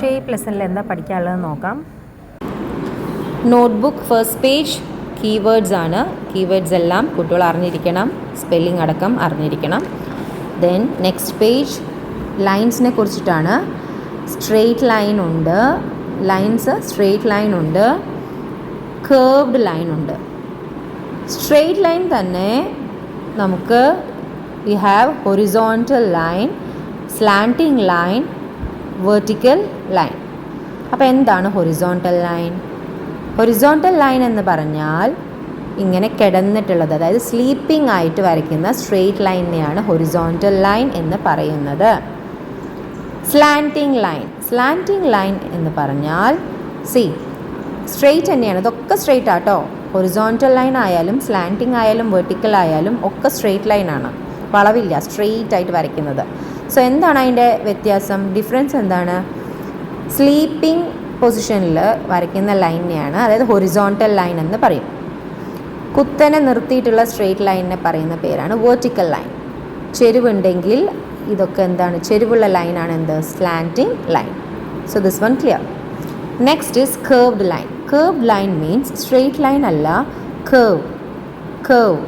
Shape ലെസണിൽ എന്താ പഠിക്കാനുള്ളതെന്ന് നോക്കാം. Notebook first page keywords ആണ്. കീവേഡ്സ് എല്ലാം കുട്ടികൾ അറിഞ്ഞിരിക്കണം, സ്പെല്ലിംഗ് അടക്കം അറിഞ്ഞിരിക്കണം. ദെൻ നെക്സ്റ്റ് പേജ് ലൈൻസിനെ കുറിച്ചിട്ടാണ്. സ്ട്രെയിറ്റ് ലൈൻ ഉണ്ട്, ലൈൻസ് സ്ട്രെയിറ്റ് ലൈൻ ഉണ്ട്, കേർവ്ഡ് ലൈൻ ഉണ്ട്. സ്ട്രെയിറ്റ് ലൈൻ തന്നെ നമുക്ക് we have horizontal line, slanting line, vertical line. അപ്പോൾ എന്താണ് ഹൊറിസോണ്ടൽ ലൈൻ? ഹൊറിസോണ്ടൽ ലൈൻ എന്ന് പറഞ്ഞാൽ ഇങ്ങനെ കിടന്നിട്ടുള്ളത്, അതായത് സ്ലീപ്പിംഗ് ആയിട്ട് വരയ്ക്കുന്ന സ്ട്രെയിറ്റ് ലൈനിനെയാണ് ഹൊറിസോണ്ടൽ ലൈൻ എന്ന് പറയുന്നത്. സ്ലാൻറ്റിംഗ് ലൈൻ, സ്ലാൻറ്റിംഗ് ലൈൻ എന്ന് പറഞ്ഞാൽ സ്ട്രെയിറ്റ് തന്നെയാണ്, ഇതൊക്കെ സ്ട്രെയിറ്റ് ആട്ടോ. ഹൊറിസോണ്ടൽ ലൈൻ ആയാലും സ്ലാൻറ്റിംഗ് ആയാലും വെർട്ടിക്കൽ ആയാലും ഒക്കെ സ്ട്രെയിറ്റ് ലൈനാണ്, വളവില്ല, സ്ട്രെയിറ്റ് ആയിട്ട് വരയ്ക്കുന്നത്. സോ എന്താണ് അതിൻ്റെ വ്യത്യാസം, ഡിഫറൻസ് എന്താണ്? സ്ലീപ്പിംഗ് പൊസിഷനിൽ വരയ്ക്കുന്ന ലൈനിനെയാണ്, അതായത് ഹൊറിസോണ്ടൽ ലൈൻ എന്ന് പറയും. കുത്തനെ നിർത്തിയിട്ടുള്ള സ്ട്രെയിറ്റ് ലൈനിനെ പറയുന്ന പേരാണ് വെർട്ടിക്കൽ ലൈൻ. ചെരിവുണ്ടെങ്കിൽ ഇതൊക്കെ എന്താണ്, ചെരിവുള്ള ലൈനാണ് എന്ത്, slanting line. So this one clear. Next is curved line. Curved line means straight line അല്ല, കേർവ്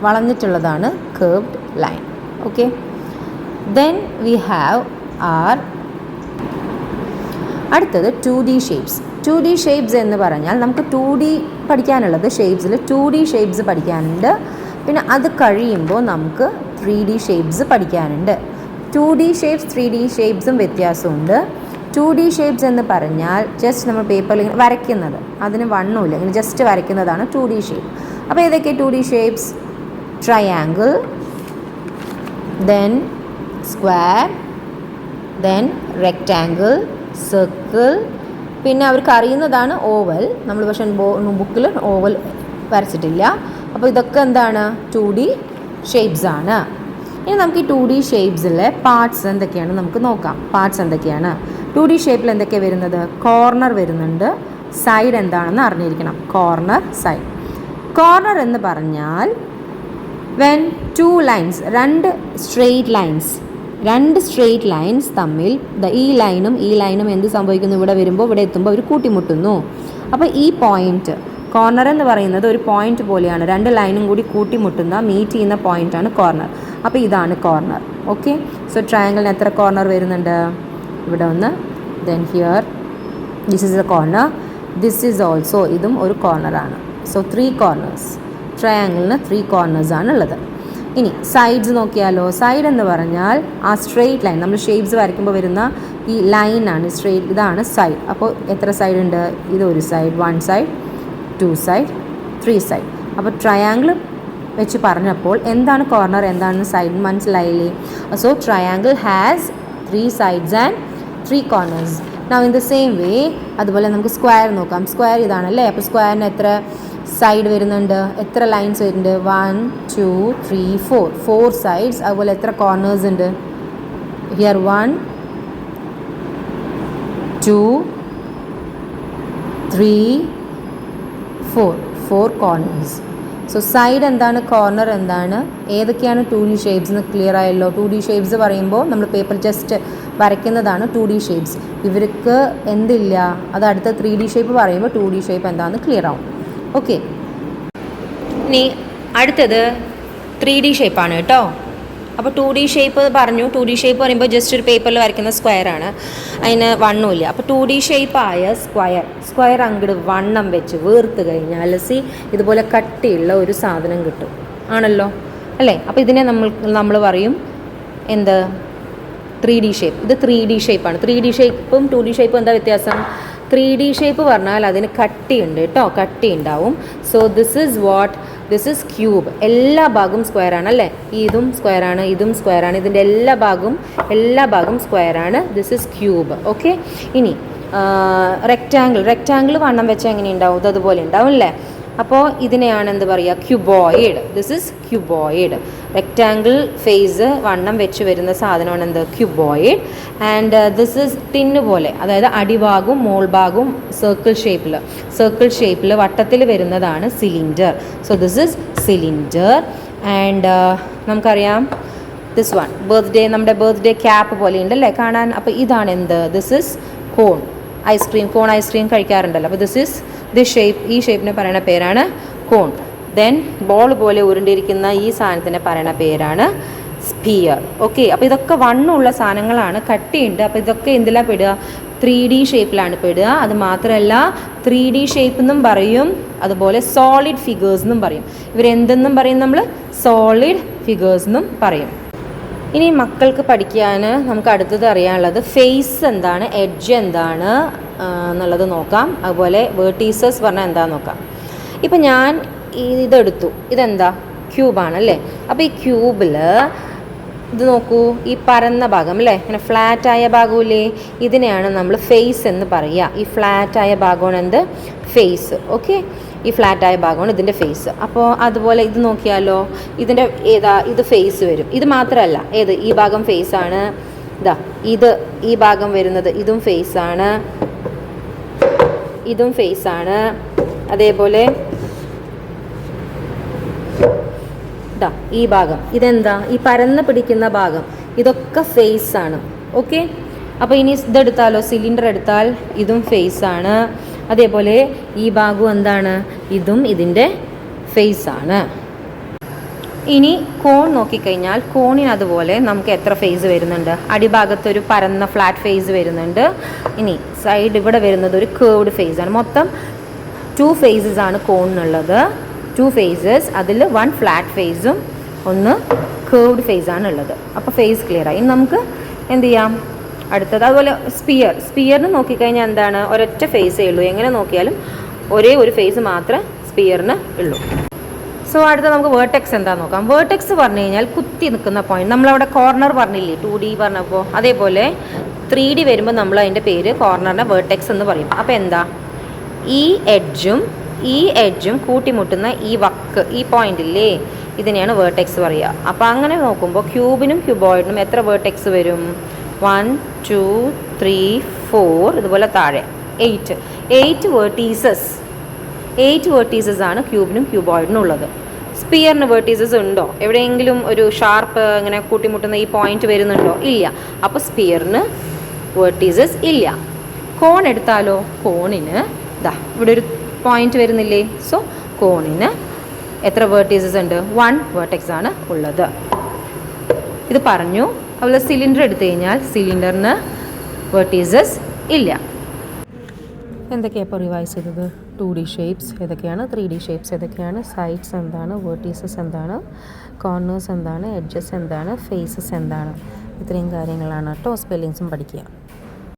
വളഞ്ഞിട്ടുള്ളതാണ് curved line. Okay, then we have അടുത്തത് 2D ഷേപ്സ്. 2D ഷേപ്സ് എന്ന് പറഞ്ഞാൽ നമുക്ക് 2D പഠിക്കാനുള്ളത്, ഷേപ്സിൽ 2D ഷേപ്സ് പഠിക്കാനുണ്ട്. പിന്നെ അത് കഴിയുമ്പോൾ നമുക്ക് 3D ഷേപ്സ് പഠിക്കാനുണ്ട്. 2D ഷേപ്സ് 3D ഷേപ്സും വ്യത്യാസമുണ്ട്. 2D ഷേപ്സ് എന്ന് പറഞ്ഞാൽ ജസ്റ്റ് നമ്മൾ പേപ്പറിൽ ഇങ്ങനെ വരയ്ക്കുന്നത്, അതിന് വണ്ണമില്ല, ഇങ്ങനെ ജസ്റ്റ് വരയ്ക്കുന്നതാണ് 2D ഷേപ്പ്. അപ്പോൾ ഏതൊക്കെ 2D shapes? Triangle, then square, then rectangle, circle, പിന്നെ അവർക്ക് അറിയുന്നതാണ് ഓവൽ. നമ്മൾ പക്ഷേ ബുക്കിൽ ഓവൽ വരച്ചിട്ടില്ല. അപ്പോൾ ഇതൊക്കെ എന്താണ്, 2D ഷേപ്സ് ആണ്. ഇനി നമുക്ക് ഈ 2D ഷേപ്സിലെ പാർട്സ് എന്തൊക്കെയാണ് നമുക്ക് നോക്കാം. പാർട്സ് എന്തൊക്കെയാണ്? 2D ഷേപ്പിൽ എന്തൊക്കെയാണ് വരുന്നത്? കോർണർ വരുന്നുണ്ട്, സൈഡ് എന്താണെന്ന് അറിഞ്ഞിരിക്കണം. Corner, side. കോർണർ എന്ന് പറഞ്ഞാൽ വെൻ 2 ലൈൻസ്, രണ്ട് സ്ട്രെയിറ്റ് ലൈൻസ് തമ്മിൽ ഈ ലൈനും എന്ത് സംഭവിക്കുന്നു, ഇവിടെ വരുമ്പോൾ ഇവിടെ എത്തുമ്പോൾ അവർ കൂട്ടിമുട്ടുന്നു. അപ്പോൾ ഈ പോയിന്റ്, കോർണർ എന്ന് പറയുന്നത് ഒരു പോയിന്റ് പോലെയാണ്, രണ്ട് ലൈനും കൂടി കൂട്ടിമുട്ടുന്ന, മീറ്റ് ചെയ്യുന്ന പോയിന്റാണ് കോർണർ. അപ്പോൾ ഇതാണ് കോർണർ. ഓക്കെ, സോ ട്രയാങ്കിളിന് എത്ര കോർണർ വരുന്നുണ്ട്? ഇവിടെ ഒന്ന്, then here this is a corner, this is also, ഇതും ഒരു കോർണറാണ്. So 3 corners. ട്രയാങ്കിളിന് 3 കോർണേഴ്സ് ആണ് ഉള്ളത്. ഇനി സൈഡ്സ് നോക്കിയാലോ. സൈഡ് എന്ന് പറഞ്ഞാൽ ആ സ്ട്രെയിറ്റ് ലൈൻ, നമ്മൾ ഷേപ്സ് വരയ്ക്കുമ്പോൾ വരുന്ന ഈ ലൈനാണ് സ്ട്രെയിറ്റ്, ഇതാണ് സൈഡ്. അപ്പോൾ എത്ര സൈഡ് ഉണ്ട്? ഇതൊരു സൈഡ്, 1 സൈഡ്, 2 സൈഡ്, 3 സൈഡ്. അപ്പോൾ ട്രയാങ്കിൾ വെച്ച് പറഞ്ഞപ്പോൾ എന്താണ് കോർണർ, എന്താണ് സൈഡ് മനസ്സിലായില്ലേ? So triangle has 3 sides and 3 corners. Now in the same way അതുപോലെ നമുക്ക് സ്ക്വയർ നോക്കാം. സ്ക്വയർ ഇതാണല്ലേ. അപ്പോൾ സ്ക്വയറിന് എത്ര സൈഡ് വരുന്നുണ്ട്, എത്ര ലൈൻസ് വരുന്നുണ്ട്? 1 2 3 4 സൈഡ്സ്. അതുപോലെ എത്ര കോർണേഴ്സ് ഉണ്ട്? Here 1 2 3 4 corners. സോ സൈഡ് എന്താണ്, കോർണർ എന്താണ്, ഏതൊക്കെയാണ് 2D ഷേപ്സ് എന്ന് ക്ലിയർ ആയല്ലോ. 2D ഷേപ്സ് പറയുമ്പോൾ നമ്മൾ പേപ്പർ ജസ്റ്റ് വരയ്ക്കുന്നതാണ് 2D ഷേപ്സ്. ഇവർക്ക് എന്തില്ല, അത് അടുത്ത 3D ഷേപ്പ് പറയുമ്പോൾ 2D ഷേപ്പ് എന്താണെന്ന് ക്ലിയർ ആവും. ഓക്കെ, ഇനി അടുത്തത് 3D ഷേപ്പാണ് കേട്ടോ. അപ്പോൾ 2D ഷേപ്പ് പറഞ്ഞു. 2D ഷേപ്പ് പറയുമ്പോൾ ജസ്റ്റ് ഒരു പേപ്പറിൽ വരയ്ക്കുന്ന സ്ക്വയറാണ്, അതിന് വണ്ണമില്ല. അപ്പോൾ 2D ഷേപ്പായ സ്ക്വയർ അങ്ങോട്ട് വണ്ണം വെച്ച് വീർത്ത് കഴിഞ്ഞാൽ ഇതുപോലെ കട്ടിയുള്ള ഒരു സാധനം കിട്ടും, ആണല്ലോ അല്ലേ? അപ്പോൾ ഇതിനെ നമ്മൾ പറയും എന്ത്, 3D ഷേപ്പ്. ഇത് 3D ഷേപ്പാണ്. 3D ഷേപ്പും 2D ഷേപ്പും എന്താ വ്യത്യാസം? 3D ഷേപ്പ് പറഞ്ഞാൽ അതിന് കട്ടിയുണ്ട് കേട്ടോ, കട്ടി ഉണ്ടാവും. So this is cube. എല്ലാ ഭാഗവും സ്ക്വയറാണ് അല്ലേ? ഇതും സ്ക്വയറാണ്, ഇതും സ്ക്വയറാണ്, ഇതിൻ്റെ എല്ലാ ഭാഗവും സ്ക്വയറാണ്. This is cube. ഓക്കെ, ഇനി റെക്റ്റാങ്കിൾ വണ്ണം വെച്ചാൽ എങ്ങനെ ഉണ്ടാവും? അതുപോലെ ഉണ്ടാവും അല്ലേ? അപ്പോൾ ഇതിനെയാണ് എന്ത് പറയുക? Cuboid. This is cuboid. Rectangle face വണ്ണം വെച്ച് വരുന്ന സാധനമാണ് എന്ത്? Cuboid. And this is tin പോലെ, അതായത് അടിഭാഗവും മോൾഭാഗവും സർക്കിൾ ഷേപ്പിൽ വട്ടത്തിൽ വരുന്നതാണ് cylinder. So this is cylinder. And നമുക്കറിയാം ദിസ് വൺ നമ്മുടെ ബർത്ത്ഡേ ക്യാപ്പ് പോലെ ഉണ്ടല്ലേ കാണാൻ. അപ്പോൾ ഇതാണ് എന്ത്? This is cone. Cone ice cream കഴിക്കാറുണ്ടല്ലോ. അപ്പോൾ ദിസ് ഷേപ്പ്, ഈ ഷേപ്പിനെ പറയുന്ന പേരാണ് കോൺ. ദെൻ ബോൾ പോലെ ഉരുണ്ടിരിക്കുന്ന ഈ സാധനത്തിനെ പറയുന്ന പേരാണ് സ്പിയർ. ഓക്കെ, അപ്പോൾ ഇതൊക്കെ വണ്ണുള്ള സാധനങ്ങളാണ്, കട്ടിയുണ്ട്. അപ്പോൾ ഇതൊക്കെ എന്തിലാണ് പെടുക? 3D ഷേപ്പിലാണ് പെടുക. അത് മാത്രമല്ല 3D ഷേപ്പ് എന്നും പറയും, അതുപോലെ സോളിഡ് ഫിഗേഴ്സ് എന്നും പറയും. ഇവരെന്തെന്നും പറയും? നമ്മൾ സോളിഡ് ഫിഗേഴ്സ് എന്നും പറയും. ഇനി മക്കൾക്ക് പഠിക്കാൻ നമുക്ക് അടുത്തത് അറിയാനുള്ളത് ഫേസ് എന്താണ്, എഡ്ജ് എന്താണ് എന്നുള്ളത് നോക്കാം. അതുപോലെ വേർട്ടീസസ് പറഞ്ഞാൽ എന്താണെന്ന് നോക്കാം. ഇപ്പം ഞാൻ ഇതെടുത്തു, ഇതെന്താ? ക്യൂബാണല്ലേ. അപ്പോൾ ഈ ക്യൂബിൽ ഇത് നോക്കൂ, ഈ പരന്ന ഭാഗം അല്ലേ, ഇങ്ങനെ ഫ്ലാറ്റായ ഭാഗമില്ലേ, ഇതിനെയാണ് നമ്മൾ ഫേസ് എന്ന് പറയുക. ഈ ഫ്ലാറ്റായ ഭാഗമാണ് എന്ത്? ഫേസ്. ഓക്കെ, ഈ ഫ്ലാറ്റായ ഭാഗമാണ് ഇതിൻ്റെ ഫേസ്. അപ്പോൾ അതുപോലെ ഇത് നോക്കിയാലോ, ഇതിൻ്റെ ഇത് ഫേസ് വരും. ഇത് മാത്രമല്ല, ഈ ഭാഗം ഫേസാണ്. ഈ ഭാഗം വരുന്നത് ഇതും ഫേസാണ്, ഇതും ഫേസാണ്. അതേപോലെ ഈ ഭാഗം ഇതെന്താ? ഈ പരന്ന് പിടിക്കുന്ന ഭാഗം, ഇതൊക്കെ ഫേസ് ആണ്. ഓക്കെ, അപ്പോൾ ഇനി ഇതെടുത്താലോ, സിലിണ്ടർ എടുത്താൽ ഇതും ഫേസ് ആണ്. അതേപോലെ ഈ ഭാഗവും എന്താണ്? ഇതും ഇതിൻ്റെ ഫേസ് ആണ്. ഇനി കോൺ നോക്കിക്കഴിഞ്ഞാൽ കോണിന് അതുപോലെ നമുക്ക് എത്ര ഫേസ് വരുന്നുണ്ട്? അടിഭാഗത്തൊരു പരന്ന ഫ്ലാറ്റ് ഫേസ് വരുന്നുണ്ട്. ഇനി സൈഡ് ഇവിടെ വരുന്നത് ഒരു കേർവ്ഡ് ഫേസ് ആണ്. മൊത്തം 2 ഫേസസ് ആണ് കോണിനുള്ളത്. 2 ഫേസസ്, അതിൽ 1 ഫ്ലാറ്റ് ഫേസും 1 കേർവ്ഡ് ഫേസാണ് ഉള്ളത്. അപ്പോൾ ഫേസ് ക്ലിയർ ആയി. ഇനി നമുക്ക് എന്ത് ചെയ്യാം? അടുത്തത് അതുപോലെ സ്പിയറിന് നോക്കിക്കഴിഞ്ഞാൽ എന്താണ്? ഒരൊറ്റ ഫേസേ ഉള്ളൂ. എങ്ങനെ നോക്കിയാലും ഒരേ ഒരു ഫേസ് മാത്രമേ സ്പിയറിന് ഉള്ളൂ. സോ അടുത്ത നമുക്ക് വേർട്ടെക്സ് എന്താണെന്ന് നോക്കാം. വേർട്ടെക്സ് പറഞ്ഞു കഴിഞ്ഞാൽ കുത്തി നിൽക്കുന്ന പോയിന്റ്. നമ്മളവിടെ കോർണർ പറഞ്ഞില്ലേ 2D പറഞ്ഞപ്പോൾ, അതേപോലെ 3D വരുമ്പോൾ നമ്മൾ അതിൻ്റെ പേര് കോർണറിനെ വേർട്ടെക്സ് എന്ന് പറയും. അപ്പോൾ എന്താ? ഈ എഡ്ജും കൂട്ടിമുട്ടുന്ന ഈ വക്ക്, ഈ പോയിന്റ് ഇല്ലേ, ഇതിനെയാണ് വേർട്ടെക്സ് പറയുക. അപ്പോൾ അങ്ങനെ നോക്കുമ്പോൾ ക്യൂബിനും ക്യൂബോയിഡിനും എത്ര വേർട്ടെക്സ് വരും? 1 2 3 4, ഇതുപോലെ താഴെ 8 വേർട്ടീസസ് ആണ് ക്യൂബിനും ക്യൂബോയിഡിനും ഉള്ളത്. സ്പിയറിന് വേർട്ടീസസ് ഉണ്ടോ? എവിടെയെങ്കിലും ഒരു ഷാർപ്പ് ഇങ്ങനെ കൂട്ടിമുട്ടുന്ന ഈ പോയിന്റ് വരുന്നുണ്ടോ? ഇല്ല. അപ്പോൾ സ്പിയറിന് വേർട്ടീസസ് ഇല്ല. കോൺ എടുത്താലോ, കോണിന് ഇവിടെ ഒരു പോയിന്റ് വരുന്നില്ലേ. സോ കോണിന് എത്ര വേർട്ടീസസ് ഉണ്ട്? 1 വേർട്ടെക്സ് ആണ് ഉള്ളത്. ഇത് പറഞ്ഞു. അതുപോലെ സിലിണ്ടർ എടുത്തു കഴിഞ്ഞാൽ സിലിണ്ടറിന് വേർട്ടീസസ് ഇല്ല. എന്തൊക്കെയാണ് ഇപ്പോൾ റിവൈസ് ചെയ്തത്? 2D ഷേപ്സ് ഏതൊക്കെയാണ്, 3D ഷേപ്സ് ഏതൊക്കെയാണ്, സൈഡ്സ് എന്താണ്, വേർട്ടീസസ് എന്താണ്, കോർണേഴ്സ് എന്താണ്, എഡ്ജസ് എന്താണ്, ഫേസസ് എന്താണ്, ഇത്രയും കാര്യങ്ങളാണ് കേട്ടോ. സ്പെല്ലിങ്സും പഠിക്കുക.